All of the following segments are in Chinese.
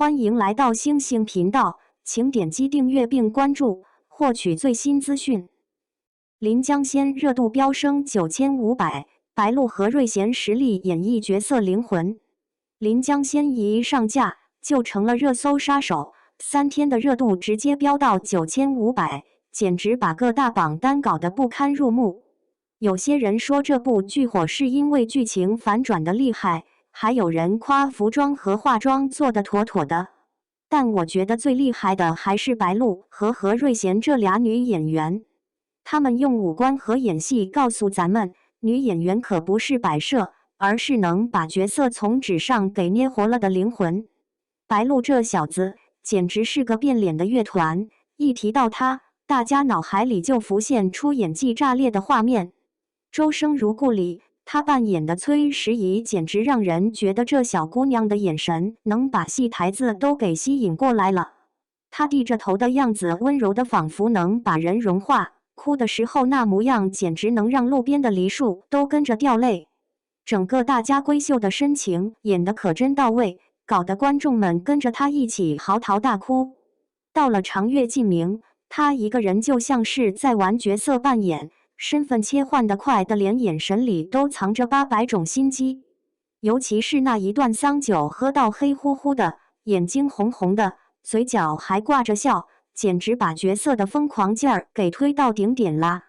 欢迎来到星星频道，请点击订阅并关注，获取最新资讯。临江仙热度飙升9500，白鹿和瑞贤实力演绎角色灵魂。临江仙一上架就成了热搜杀手，3天的热度直接飙到9500，简直把各大榜单搞得不堪入目。有些人说这部剧火是因为剧情反转的厉害，还有人夸服装和化妆做得妥妥的。但我觉得最厉害的还是白鹿和何瑞贤这俩女演员，她们用五官和演戏告诉咱们，女演员可不是摆设，而是能把角色从纸上给捏活了的灵魂。白鹿这小子简直是个变脸的乐团，一提到她，大家脑海里就浮现出演技炸裂的画面。周生如故里，她扮演的崔时宜简直让人觉得这小姑娘的眼神能把戏台子都给吸引过来了。她低着头的样子温柔的仿佛能把人融化，哭的时候那模样简直能让路边的梨树都跟着掉泪。整个大家闺秀的深情演得可真到位，搞得观众们跟着她一起嚎啕大哭。到了长月烬明，她一个人就像是在玩角色扮演，身份切换得快的连眼神里都藏着800种心机。尤其是那一段桑酒喝到黑乎乎的，眼睛红红的，嘴角还挂着笑，简直把角色的疯狂劲儿给推到顶点啦。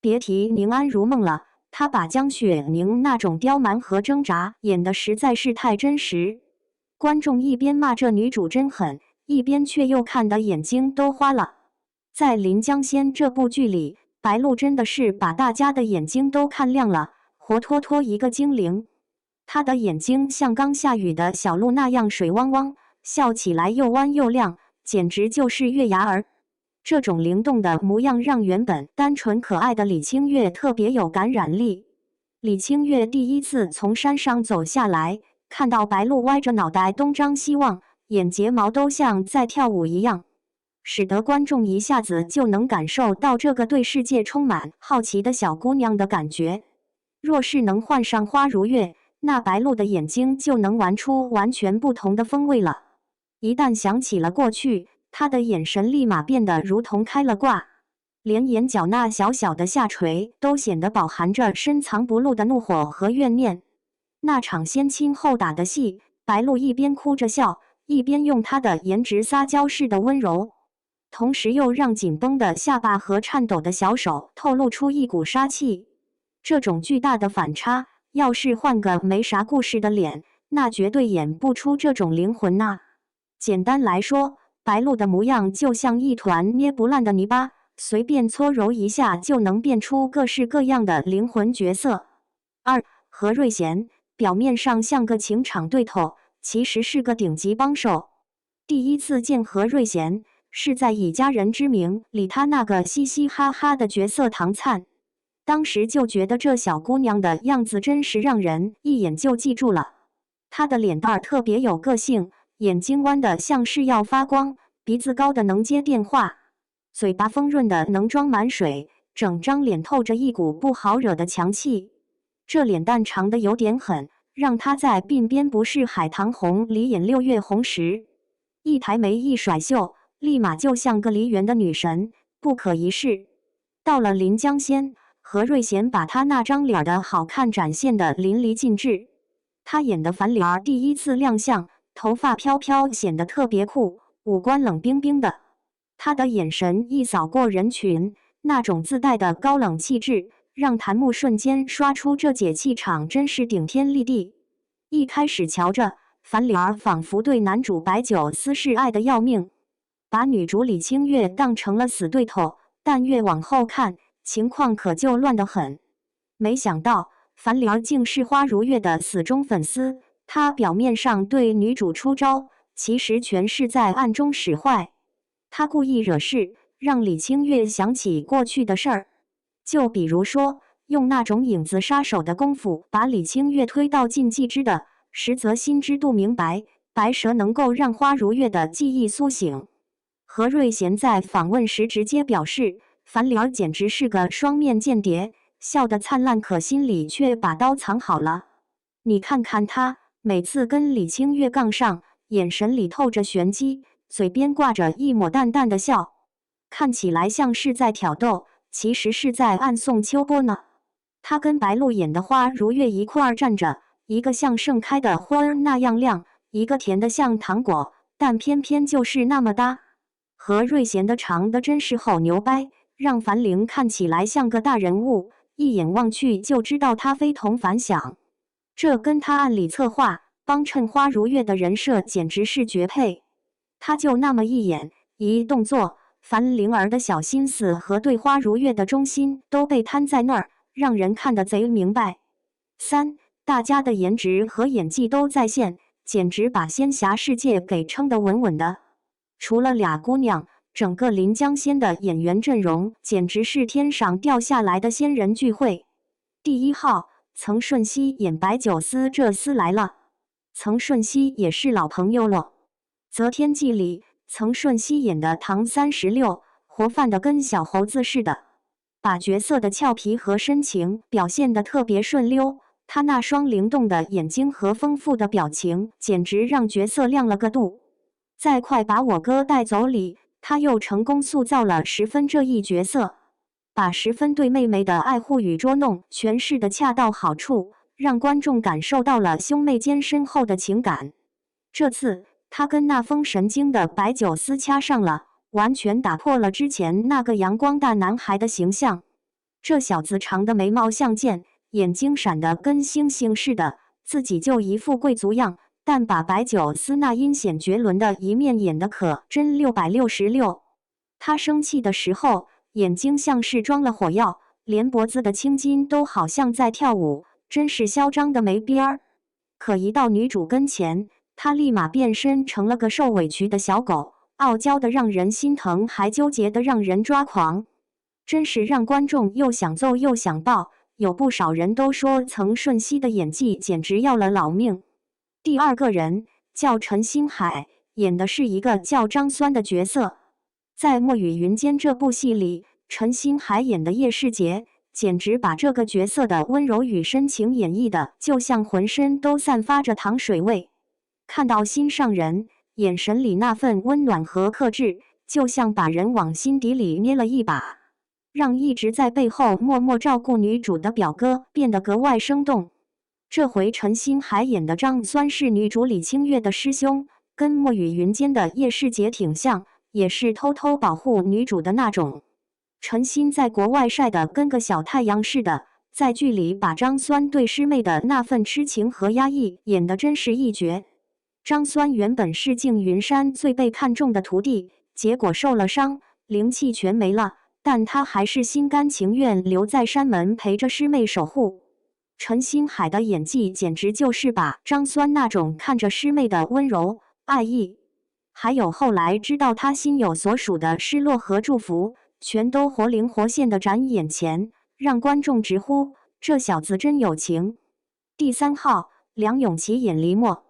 别提宁安如梦了，她把江雪宁那种刁蛮和挣扎演得实在是太真实。观众一边骂这女主真狠，一边却又看得眼睛都花了。在临江仙这部剧里，白鹿真的是把大家的眼睛都看亮了，活脱脱一个精灵。她的眼睛像刚下雨的小鹿那样水汪汪，笑起来又弯又亮，简直就是月牙儿。这种灵动的模样让原本单纯可爱的李清月特别有感染力。李清月第一次从山上走下来，看到白鹿歪着脑袋东张西望，眼睫毛都像在跳舞一样，使得观众一下子就能感受到这个对世界充满好奇的小姑娘的感觉。若是能换上花如月，那白鹿的眼睛就能玩出完全不同的风味了。一旦想起了过去，她的眼神立马变得如同开了挂，连眼角那小小的下垂都显得饱含着深藏不露的怒火和怨念。那场先亲后打的戏，白鹿一边哭着笑，一边用她的颜值撒娇式的温柔，同时又让紧绷的下巴和颤抖的小手透露出一股杀气。这种巨大的反差，要是换个没啥故事的脸，那绝对演不出这种灵魂呐。简单来说，白鹿的模样就像一团捏不烂的泥巴，随便搓揉一下就能变出各式各样的灵魂角色。何瑞贤表面上像个情场对头，其实是个顶级帮手。第一次见何瑞贤是在以家人之名里他那个嘻嘻哈哈的角色唐灿，当时就觉得这小姑娘的样子真是让人一眼就记住了。她的脸蛋儿特别有个性，眼睛弯的像是要发光，鼻子高的能接电话，嘴巴丰润的能装满水，整张脸透着一股不好惹的强气。这脸蛋长的有点狠，让她在《鬓边不是海棠红》里演6月红时，一抬眉一甩袖，立马就像个梨园的女神，不可一世。到了临江仙，何瑞贤把她那张脸的好看展现得淋漓尽致。她演的樊玲儿第一次亮相，头发飘飘，显得特别酷，五官冷冰冰的。她的眼神一扫过人群，那种自带的高冷气质，让谭木瞬间刷出这姐气场真是顶天立地。一开始瞧着，樊玲儿仿佛对男主白酒私事爱得要命，把女主李清月当成了死对头，但越往后看，情况可就乱得很。没想到樊玲儿竟是花如月的死忠粉丝，她表面上对女主出招，其实全是在暗中使坏。她故意惹事，让李清月想起过去的事儿，就比如说用那种影子杀手的功夫把李清月推到禁忌之的，实则心知肚明白，白蛇能够让花如月的记忆苏醒。何瑞贤在访问时直接表示，樊玲儿简直是个双面间谍，笑得灿烂，可心里却把刀藏好了。你看看她，每次跟李清月杠上，眼神里透着玄机，嘴边挂着一抹淡淡的笑，看起来像是在挑逗，其实是在暗送秋波呢。他跟白鹿演的花如月一块儿站着，一个像盛开的花儿那样亮，一个甜得像糖果，但偏偏就是那么搭。和瑞贤的长得真是吼牛掰，让樊玲看起来像个大人物，一眼望去就知道他非同凡响。这跟他暗里策划帮衬花如月的人设简直是绝配。他就那么一眼一动作，樊玲儿的小心思和对花如月的忠心都被摊在那儿，让人看得贼明白。三，大家的颜值和演技都在线，简直把仙侠世界给撑得稳稳的。除了俩姑娘，整个临江仙的演员阵容简直是天上掉下来的仙人聚会。第1号，曾舜晞演白酒司，这厮来了。曾舜晞也是老朋友了，《择天记》里曾舜晞演的唐36，活泛的跟小猴子似的，把角色的俏皮和深情表现得特别顺溜。他那双灵动的眼睛和丰富的表情，简直让角色亮了个度。在《快把我哥带走》里，他又成功塑造了十分这一角色，把十分对妹妹的爱护与捉弄诠释得恰到好处，让观众感受到了兄妹间深厚的情感。这次他跟那疯神经的白酒司掐上了，完全打破了之前那个阳光大男孩的形象。这小子长的眉毛像剑，眼睛闪得跟星星似的，自己就一副贵族样，但把白酒司那阴险绝伦的一面演得可真666。他生气的时候，眼睛像是装了火药，连脖子的青筋都好像在跳舞，真是嚣张的没边儿。可一到女主跟前，他立马变身成了个受委屈的小狗，傲娇的让人心疼，还纠结的让人抓狂，真是让观众又想揍又想抱。有不少人都说曾舜晞的演技简直要了老命。第2个人叫陈星海，演的是一个叫张酸的角色。在《墨雨云间》这部戏里，陈星海演的叶世杰，简直把这个角色的温柔与深情演绎的就像浑身都散发着糖水味，看到心上人，眼神里那份温暖和克制，就像把人往心底里捏了一把，让一直在背后默默照顾女主的表哥变得格外生动。这回陈星海演的张酸是女主李清月的师兄，跟《墨雨云间》的叶世杰挺像，也是偷偷保护女主的那种。陈星在国外晒得跟个小太阳似的，在剧里把张酸对师妹的那份痴情和压抑演得真是一绝。张酸原本是静云山最被看重的徒弟，结果受了伤，灵气全没了，但他还是心甘情愿留在山门陪着师妹守护。陈星海的演技简直就是把张酸那种看着师妹的温柔、爱意，还有后来知道他心有所属的失落和祝福，全都活灵活现地展眼前，让观众直呼这小子真有情。第3号，梁咏琪演黎墨。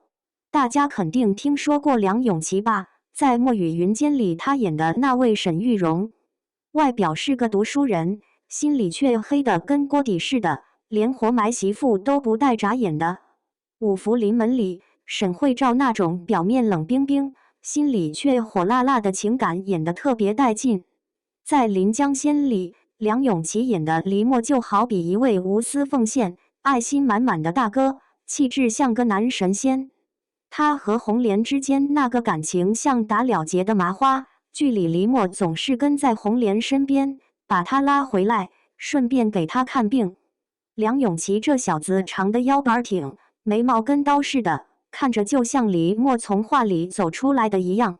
大家肯定听说过梁咏琪吧？在《墨雨云间》里，她演的那位沈玉荣，外表是个读书人，心里却黑得跟锅底似的，连活埋媳妇都不带眨眼的。五福临门里，沈慧照那种表面冷冰冰，心里却火辣辣的情感演得特别带劲。在《临江仙》里，梁咏琪演的黎墨就好比一位无私奉献、爱心满满的大哥，气质像个男神仙。他和红莲之间那个感情像打了结的麻花，剧里黎墨总是跟在红莲身边，把她拉回来，顺便给她看病。梁咏琪这小子长得腰板挺，眉毛跟刀似的，看着就像黎墨从画里走出来的一样。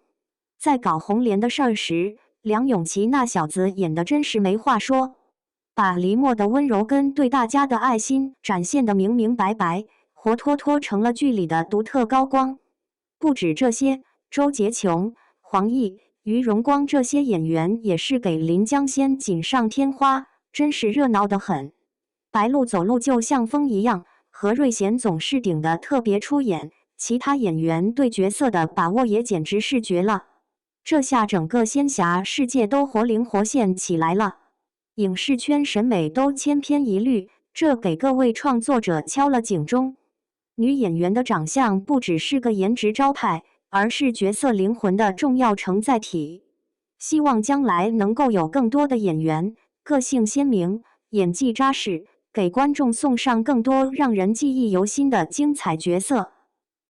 在搞红莲的事儿时，梁咏琪那小子演得真是没话说，把黎墨的温柔跟对大家的爱心展现得明明白白，活脱脱成了剧里的独特高光。不止这些，周洁琼、黄奕、于荣光这些演员也是给临江仙锦上添花，真是热闹得很。白鹿走路就像风一样，何瑞贤总是顶得特别出演，其他演员对角色的把握也简直是绝了。这下整个仙侠世界都活灵活现起来了，影视圈审美都千篇一律，这给各位创作者敲了警钟。女演员的长相不只是个颜值招牌，而是角色灵魂的重要承载体。希望将来能够有更多的演员，个性鲜明，演技扎实，给观众送上更多让人记忆犹新的精彩角色。